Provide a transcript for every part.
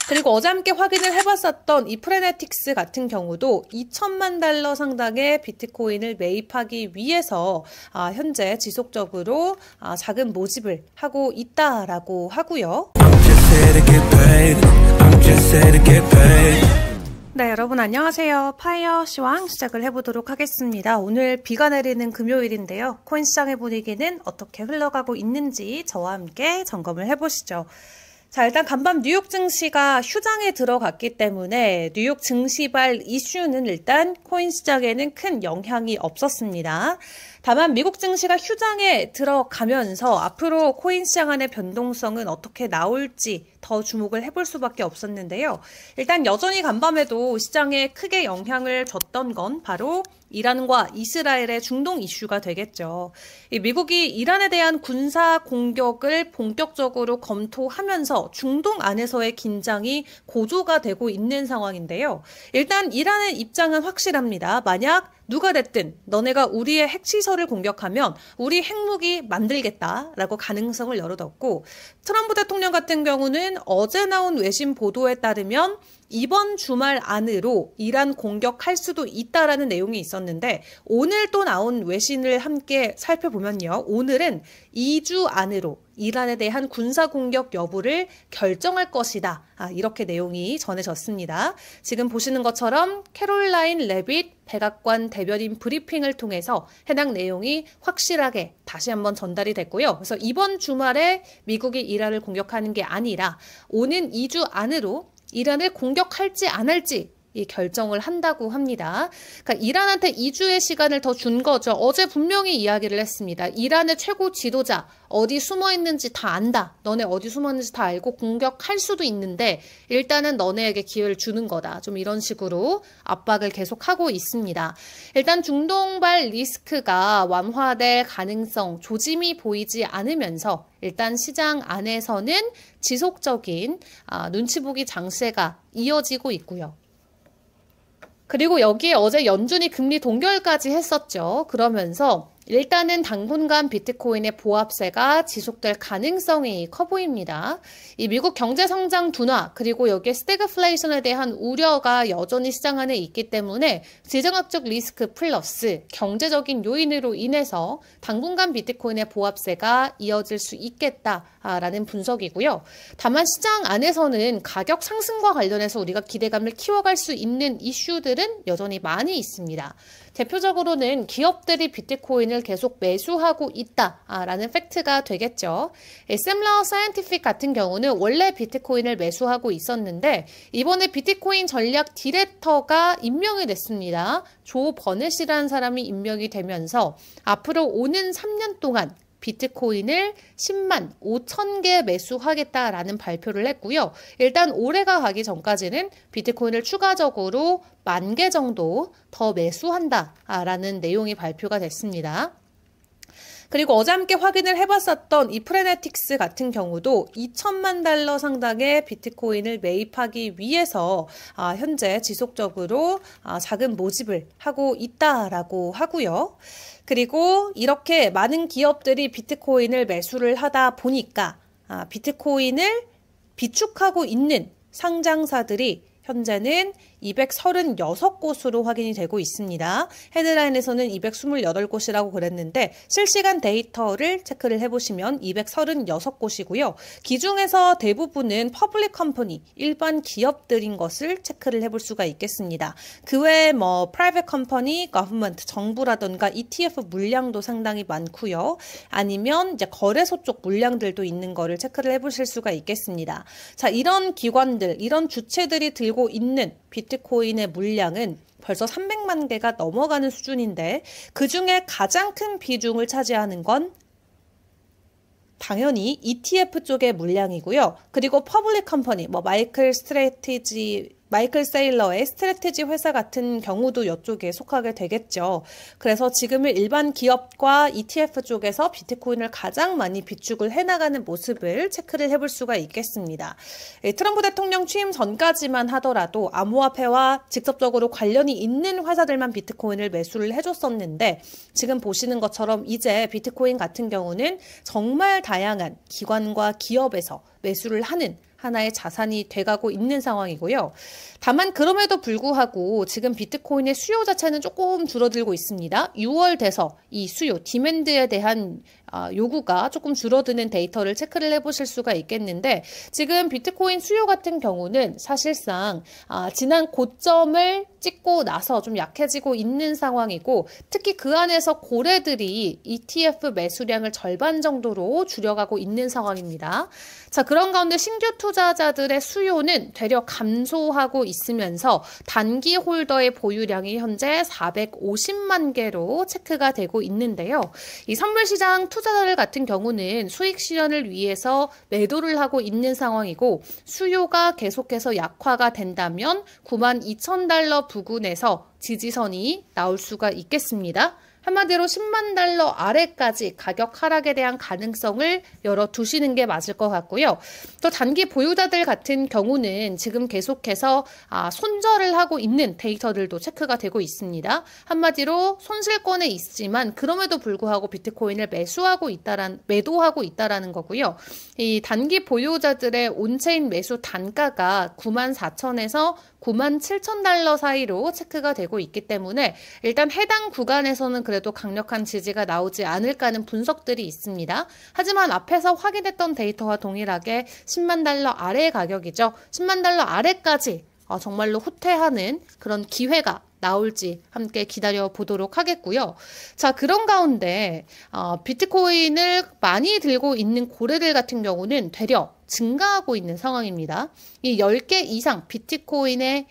그리고 어제 함께 확인을 해봤었던 이 프레네틱스 같은 경우도 2천만 달러 상당의 비트코인을 매입하기 위해서 현재 지속적으로 자금 모집을 하고 있다라고 하고요. 네, 여러분 안녕하세요. 파이어 시황 시작을 해보도록 하겠습니다. 오늘 비가 내리는 금요일인데요. 코인 시장의 분위기는 어떻게 흘러가고 있는지 저와 함께 점검을 해보시죠. 자, 일단 간밤 뉴욕 증시가 휴장에 들어갔기 때문에 뉴욕 증시발 이슈는 일단 코인 시장에는 큰 영향이 없었습니다. 다만 미국 증시가 휴장에 들어가면서 앞으로 코인 시장 안의 변동성은 어떻게 나올지 더 주목을 해볼 수밖에 없었는데요. 일단 여전히 간밤에도 시장에 크게 영향을 줬던 건 바로 이란과 이스라엘의 중동 이슈가 되겠죠. 미국이 이란에 대한 군사 공격을 본격적으로 검토하면서 중동 안에서의 긴장이 고조가 되고 있는 상황인데요. 일단 이란의 입장은 확실합니다. 만약 누가 됐든 너네가 우리의 핵시설을 공격하면 우리 핵무기 만들겠다라고 가능성을 열어뒀고, 트럼프 대통령 같은 경우는 어제 나온 외신 보도에 따르면 이번 주말 안으로 이란 공격할 수도 있다라는 내용이 있었는데, 오늘 또 나온 외신을 함께 살펴보면요. 오늘은 2주 안으로 이란에 대한 군사 공격 여부를 결정할 것이다. 이렇게 내용이 전해졌습니다. 지금 보시는 것처럼 캐롤라인 레빗 백악관 대변인 브리핑을 통해서 해당 내용이 확실하게 다시 한번 전달이 됐고요. 그래서 이번 주말에 미국이 이란을 공격하는 게 아니라 오는 2주 안으로 이란을 공격할지 안 할지 이 결정을 한다고 합니다. 그러니까 이란한테 2주의 시간을 더 준 거죠. 어제 분명히 이야기를 했습니다. 이란의 최고 지도자 어디 숨어 있는지 다 안다. 너네 어디 숨어 있는지 다 알고 공격할 수도 있는데 일단은 너네에게 기회를 주는 거다. 좀 이런 식으로 압박을 계속하고 있습니다. 일단 중동발 리스크가 완화될 가능성, 조짐이 보이지 않으면서 일단 시장 안에서는 지속적인 눈치 보기 장세가 이어지고 있고요. 그리고 여기에 어제 연준이 금리 동결까지 했었죠. 그러면서 일단은 당분간 비트코인의 보합세가 지속될 가능성이 커 보입니다. 이 미국 경제 성장 둔화 그리고 여기에 스태그플레이션에 대한 우려가 여전히 시장 안에 있기 때문에 지정학적 리스크 플러스 경제적인 요인으로 인해서 당분간 비트코인의 보합세가 이어질 수 있겠다라는 분석이고요. 다만 시장 안에서는 가격 상승과 관련해서 우리가 기대감을 키워갈 수 있는 이슈들은 여전히 많이 있습니다. 대표적으로는 기업들이 비트코인을 계속 매수하고 있다라는 팩트가 되겠죠. 샘러 사이언티픽 같은 경우는 원래 비트코인을 매수하고 있었는데 이번에 비트코인 전략 디렉터가 임명이 됐습니다. 조 버넷이라는 사람이 임명이 되면서 앞으로 오는 3년 동안 비트코인을 10만 5천 개 매수하겠다라는 발표를 했고요. 일단 올해가 가기 전까지는 비트코인을 추가적으로 10,000개 정도 더 매수한다라는 내용이 발표가 됐습니다. 그리고 어제 함께 확인을 해봤었던 이 프레네틱스 같은 경우도 2천만 달러 상당의 비트코인을 매입하기 위해서 현재 지속적으로 자금 모집을 하고 있다라고 하고요. 그리고 이렇게 많은 기업들이 비트코인을 매수를 하다 보니까 비트코인을 비축하고 있는 상장사들이 현재는 236곳으로 확인이 되고 있습니다. 헤드라인에서는 228곳이라고 그랬는데 실시간 데이터를 체크를 해보시면 236곳이고요. 기중에서 대부분은 퍼블릭 컴퍼니, 일반 기업들인 것을 체크를 해볼 수가 있겠습니다. 그 외에 프라이빗 컴퍼니, 거버먼트, 정부라던가 ETF 물량도 상당히 많고요. 아니면 이제 거래소 쪽 물량들도 있는 거를 체크를 해보실 수가 있겠습니다. 자, 이런 기관들, 이런 주체들이 들고 있는 비트코인의 물량은 벌써 300만 개가 넘어가는 수준인데 그중에 가장 큰 비중을 차지하는 건 당연히 ETF 쪽의 물량이고요. 그리고 퍼블릭 컴퍼니, 마이클 세일러의 스트래티지 회사 같은 경우도 이쪽에 속하게 되겠죠. 그래서 지금은 일반 기업과 ETF 쪽에서 비트코인을 가장 많이 비축을 해나가는 모습을 체크를 해볼 수가 있겠습니다. 트럼프 대통령 취임 전까지만 하더라도 암호화폐와 직접적으로 관련이 있는 회사들만 비트코인을 매수를 해줬었는데 지금 보시는 것처럼 이제 비트코인 같은 경우는 정말 다양한 기관과 기업에서 매수를 하는 하나의 자산이 돼가고 있는 상황이고요. 다만 그럼에도 불구하고 지금 비트코인의 수요 자체는 조금 줄어들고 있습니다. 6월 돼서 이 수요, 디맨드에 대한 요구가 조금 줄어드는 데이터를 체크를 해보실 수가 있겠는데 지금 비트코인 수요 같은 경우는 사실상 지난 고점을 찍고 나서 좀 약해지고 있는 상황이고 특히 그 안에서 고래들이 ETF 매수량을 절반 정도로 줄여가고 있는 상황입니다. 자, 그런 가운데 신규 투자자들의 수요는 되려 감소하고 있으면서 단기 홀더의 보유량이 현재 450만 개로 체크가 되고 있는데요. 이 선물시장 투자자들 같은 경우는 수익 실현을 위해서 매도를 하고 있는 상황이고 수요가 계속해서 약화가 된다면 92,000달러 부근에서 지지선이 나올 수가 있겠습니다. 한마디로 10만 달러 아래까지 가격 하락에 대한 가능성을 열어두시는 게 맞을 것 같고요. 또 단기 보유자들 같은 경우는 지금 계속해서 손절을 하고 있는 데이터들도 체크가 되고 있습니다. 한마디로 손실권에 있지만 그럼에도 불구하고 비트코인을 매도하고 있다라는 거고요. 이 단기 보유자들의 온체인 매수 단가가 94,000에서 97,000달러 사이로 체크가 되고 있기 때문에 일단 해당 구간에서는 그래도 강력한 지지가 나오지 않을까 하는 분석들이 있습니다. 하지만 앞에서 확인했던 데이터와 동일하게 10만 달러 아래의 가격이죠. 10만 달러 아래까지 정말로 후퇴하는 그런 기회가 나올지 함께 기다려 보도록 하겠고요. 자, 그런 가운데 비트코인을 많이 들고 있는 고래들 같은 경우는 되려 증가하고 있는 상황입니다. 이 10개 이상 비트코인을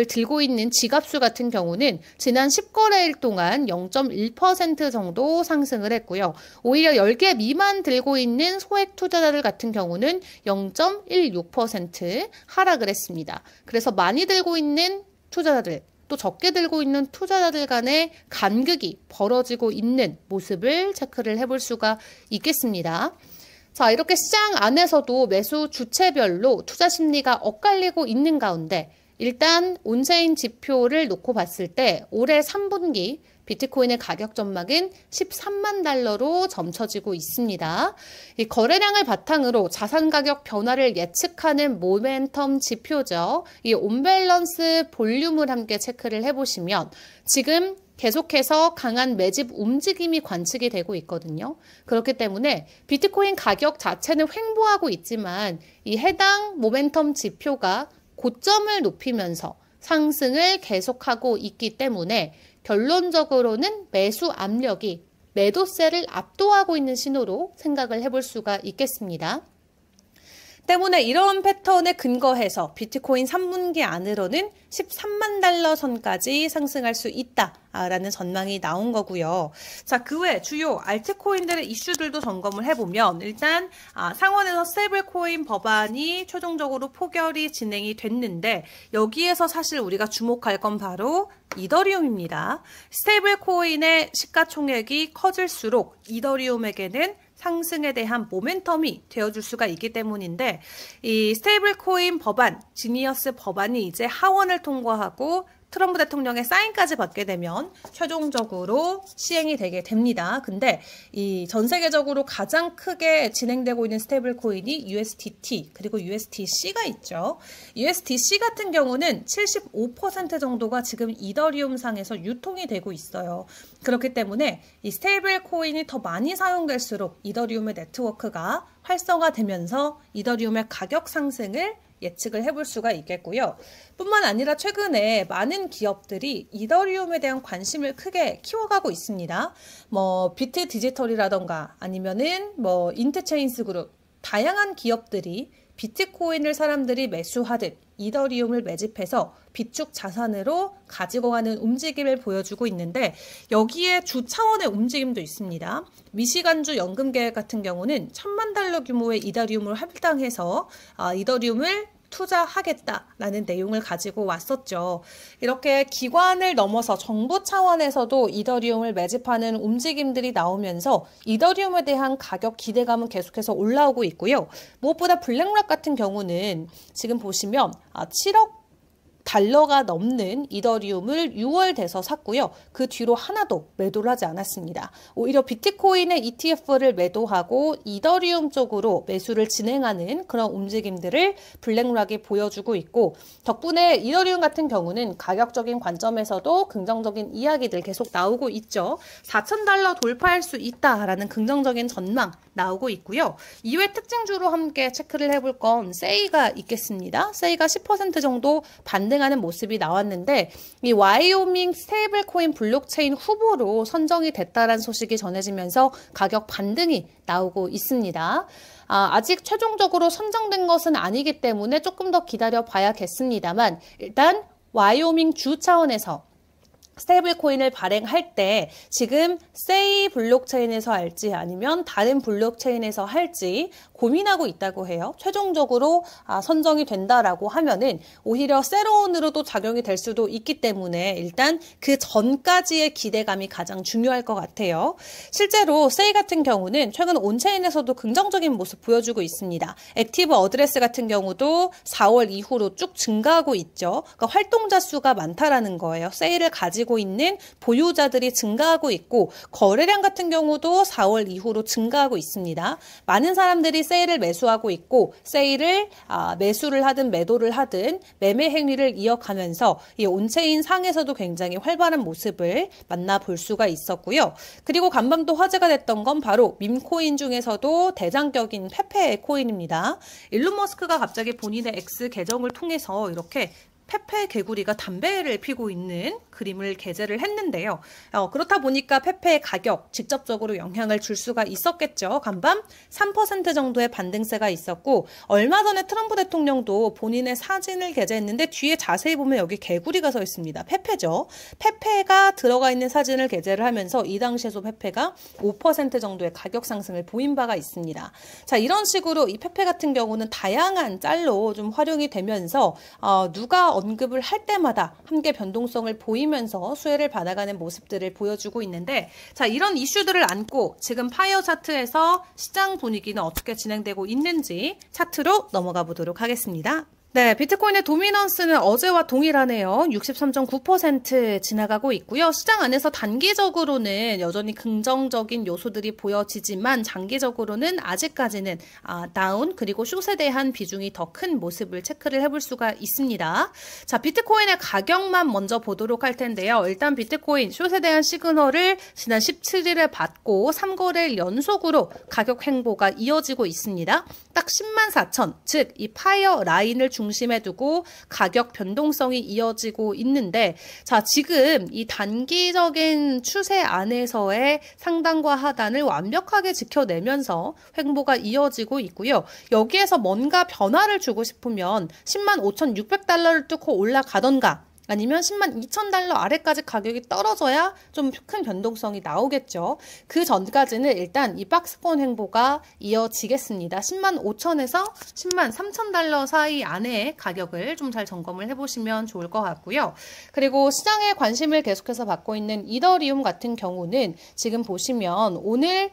들고 있는 지갑수 같은 경우는 지난 10거래일 동안 0.1% 정도 상승을 했고요. 오히려 10개 미만 들고 있는 소액 투자자들 같은 경우는 0.16% 하락을 했습니다. 그래서 많이 들고 있는 투자자들 또 적게 들고 있는 투자자들 간의 간극이 벌어지고 있는 모습을 체크를 해볼 수가 있겠습니다. 자, 이렇게 시장 안에서도 매수 주체별로 투자 심리가 엇갈리고 있는 가운데 일단 온체인 지표를 놓고 봤을 때 올해 3분기 비트코인의 가격 전망은 13만 달러로 점쳐지고 있습니다. 이 거래량을 바탕으로 자산 가격 변화를 예측하는 모멘텀 지표죠. 이 온밸런스 볼륨을 함께 체크를 해보시면 지금 계속해서 강한 매집 움직임이 관측이 되고 있거든요. 그렇기 때문에 비트코인 가격 자체는 횡보하고 있지만 이 해당 모멘텀 지표가 고점을 높이면서 상승을 계속하고 있기 때문에 결론적으로는 매수 압력이 매도세를 압도하고 있는 신호로 생각을 해볼 수가 있겠습니다. 때문에 이런 패턴에 근거해서 비트코인 3분기 안으로는 13만 달러 선까지 상승할 수 있다라는 전망이 나온 거고요. 자, 그 외 주요 알트코인들의 이슈들도 점검을 해보면 일단 상원에서 스테이블코인 법안이 최종적으로 포결이 진행이 됐는데 여기에서 사실 우리가 주목할 건 바로 이더리움입니다. 스테이블코인의 시가총액이 커질수록 이더리움에게는 상승에 대한 모멘텀이 되어줄 수가 있기 때문인데 이 스테이블코인 법안, 지니어스 법안이 이제 하원을 통과하고 트럼프 대통령의 사인까지 받게 되면 최종적으로 시행이 되게 됩니다. 근데 이 전 세계적으로 가장 크게 진행되고 있는 스테이블 코인이 USDT 그리고 USDC가 있죠. USDC 같은 경우는 75% 정도가 지금 이더리움 상에서 유통이 되고 있어요. 그렇기 때문에 이 스테이블 코인이 더 많이 사용될수록 이더리움의 네트워크가 활성화되면서 이더리움의 가격 상승을 예측을 해볼 수가 있겠고요. 뿐만 아니라 최근에 많은 기업들이 이더리움에 대한 관심을 크게 키워가고 있습니다. 비트 디지털이라던가 아니면은 인트체인스 그룹 다양한 기업들이 비트코인을 사람들이 매수하듯 이더리움을 매집해서 비축 자산으로 가지고 가는 움직임을 보여주고 있는데 여기에 주 차원의 움직임도 있습니다. 미시간주 연금계획 같은 경우는 1,000만 달러 규모의 이더리움을 할당해서 이더리움을 투자하겠다라는 내용을 가지고 왔었죠. 이렇게 기관을 넘어서 정부 차원에서도 이더리움을 매집하는 움직임들이 나오면서 이더리움에 대한 가격 기대감은 계속해서 올라오고 있고요. 무엇보다 블랙락 같은 경우는 지금 보시면 7억 달러가 넘는 이더리움을 6월 돼서 샀고요. 그 뒤로 하나도 매도를 하지 않았습니다. 오히려 비트코인의 ETF를 매도하고 이더리움 쪽으로 매수를 진행하는 그런 움직임들을 블랙락이 보여주고 있고, 덕분에 이더리움 같은 경우는 가격적인 관점에서도 긍정적인 이야기들 계속 나오고 있죠. 4,000달러 돌파할 수 있다라는 긍정적인 전망 나오고 있고요. 이외 특징주로 함께 체크를 해볼 건 세이가 있겠습니다. 세이가 10% 정도 반등하는 모습이 나왔는데, 이 와이오밍 스테이블 코인 블록체인 후보로 선정이 됐다라는 소식이 전해지면서 가격 반등이 나오고 있습니다. 아직 최종적으로 선정된 것은 아니기 때문에 조금 더 기다려 봐야겠습니다만, 일단 와이오밍 주 차원에서 스테이블 코인을 발행할 때 지금 세이 블록체인에서 할지 아니면 다른 블록체인에서 할지 고민하고 있다고 해요. 최종적으로 선정이 된다라고 하면은 오히려 세로온으로도 작용이 될 수도 있기 때문에 일단 그 전까지의 기대감이 가장 중요할 것 같아요. 실제로 세이 같은 경우는 최근 온체인에서도 긍정적인 모습 보여주고 있습니다. 액티브 어드레스 같은 경우도 4월 이후로 쭉 증가하고 있죠. 그러니까 활동자 수가 많다라는 거예요. 세이를 가지고 있는 보유자들이 증가하고 있고, 거래량 같은 경우도 4월 이후로 증가하고 있습니다. 많은 사람들이 세일을 매수하고 있고, 세일을 매수를 하든 매도를 하든 매매 행위를 이어가면서 이 온체인 상에서도 굉장히 활발한 모습을 만나볼 수가 있었고요. 그리고 간밤도 화제가 됐던 건 바로 밈코인 중에서도 대장격인 페페 코인입니다. 일론 머스크가 갑자기 본인의 X 계정을 통해서 이렇게 페페 개구리가 담배를 피고 있는 그림을 게재를 했는데요. 그렇다 보니까 페페의 가격 직접적으로 영향을 줄 수가 있었겠죠. 간밤 3% 정도의 반등세가 있었고, 얼마 전에 트럼프 대통령도 본인의 사진을 게재했는데 뒤에 자세히 보면 여기 개구리가 서 있습니다. 페페죠. 페페가 들어가 있는 사진을 게재를 하면서 이 당시에도 페페가 5% 정도의 가격 상승을 보인 바가 있습니다. 자, 이런 식으로 이 페페 같은 경우는 다양한 짤로 좀 활용이 되면서 누가 언급을 할 때마다 함께 변동성을 보이면서 수혜를 받아가는 모습들을 보여주고 있는데, 자, 이런 이슈들을 안고 지금 파이어 차트에서 시장 분위기는 어떻게 진행되고 있는지 차트로 넘어가 보도록 하겠습니다. 네, 비트코인의 도미넌스는 어제와 동일하네요. 63.9% 지나가고 있고요. 시장 안에서 단기적으로는 여전히 긍정적인 요소들이 보여지지만 장기적으로는 아직까지는 다운, 그리고 숏에 대한 비중이 더 큰 모습을 체크를 해볼 수가 있습니다. 자, 비트코인의 가격만 먼저 보도록 할 텐데요. 일단 비트코인 숏에 대한 시그널을 지난 17일에 받고 3거래일 연속으로 가격 행보가 이어지고 있습니다. 딱 104,000, 즉 이 파이어 라인을 중심에 두고 가격 변동성이 이어지고 있는데, 자, 지금 이 단기적인 추세 안에서의 상단과 하단을 완벽하게 지켜내면서 횡보가 이어지고 있고요. 여기에서 뭔가 변화를 주고 싶으면 105,600달러를 뚫고 올라가던가 아니면 102,000달러 아래까지 가격이 떨어져야 좀 큰 변동성이 나오겠죠. 그 전까지는 일단 이 박스권 행보가 이어지겠습니다. 105,000에서 103,000달러 사이 안에 가격을 좀 잘 점검을 해보시면 좋을 것 같고요. 그리고 시장에 관심을 계속해서 받고 있는 이더리움 같은 경우는 지금 보시면 오늘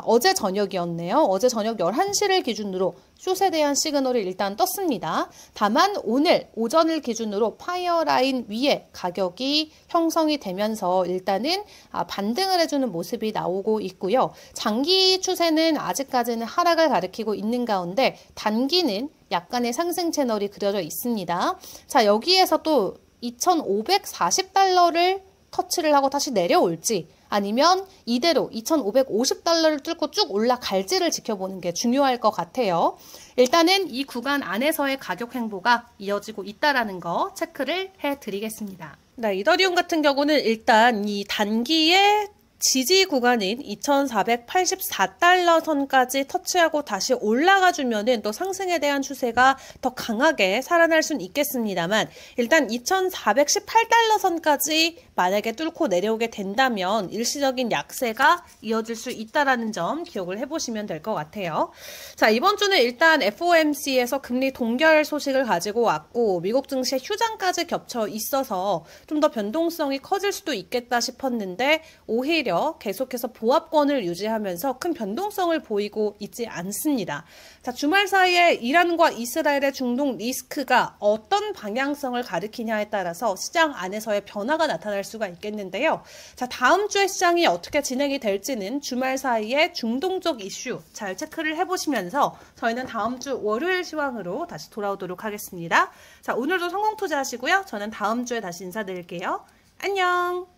어제 저녁이었네요. 어제 저녁 11시를 기준으로 숏에 대한 시그널이 일단 떴습니다. 다만 오늘 오전을 기준으로 파이어 라인 위에 가격이 형성이 되면서 일단은 반등을 해주는 모습이 나오고 있고요. 장기 추세는 아직까지는 하락을 가리키고 있는 가운데 단기는 약간의 상승 채널이 그려져 있습니다. 자, 여기에서 또 2,540달러를 터치를 하고 다시 내려올지, 아니면 이대로 2,550달러를 뚫고 쭉 올라갈지를 지켜보는 게 중요할 것 같아요. 일단은 이 구간 안에서의 가격 행보가 이어지고 있다는 거 체크를 해드리겠습니다. 네, 이더리움 같은 경우는 일단 이 단기에 지지 구간인 2,484달러 선까지 터치하고 다시 올라가 주면은 또 상승에 대한 추세가 더 강하게 살아날 수는 있겠습니다만, 일단 2,418달러 선까지 만약에 뚫고 내려오게 된다면 일시적인 약세가 이어질 수 있다라는 점 기억을 해보시면 될 것 같아요. 자, 이번 주는 일단 FOMC에서 금리 동결 소식을 가지고 왔고 미국 증시의 휴장까지 겹쳐 있어서 좀 더 변동성이 커질 수도 있겠다 싶었는데 오히려 오히려 계속해서 보합권을 유지하면서 큰 변동성을 보이고 있지 않습니다. 자, 주말 사이에 이란과 이스라엘의 중동 리스크가 어떤 방향성을 가리키냐에 따라서 시장 안에서의 변화가 나타날 수가 있겠는데요. 자, 다음 주에 시장이 어떻게 진행이 될지는 주말 사이에 중동적 이슈 잘 체크를 해보시면서 저희는 다음 주 월요일 시황으로 다시 돌아오도록 하겠습니다. 자, 오늘도 성공 투자하시고요. 저는 다음 주에 다시 인사드릴게요. 안녕!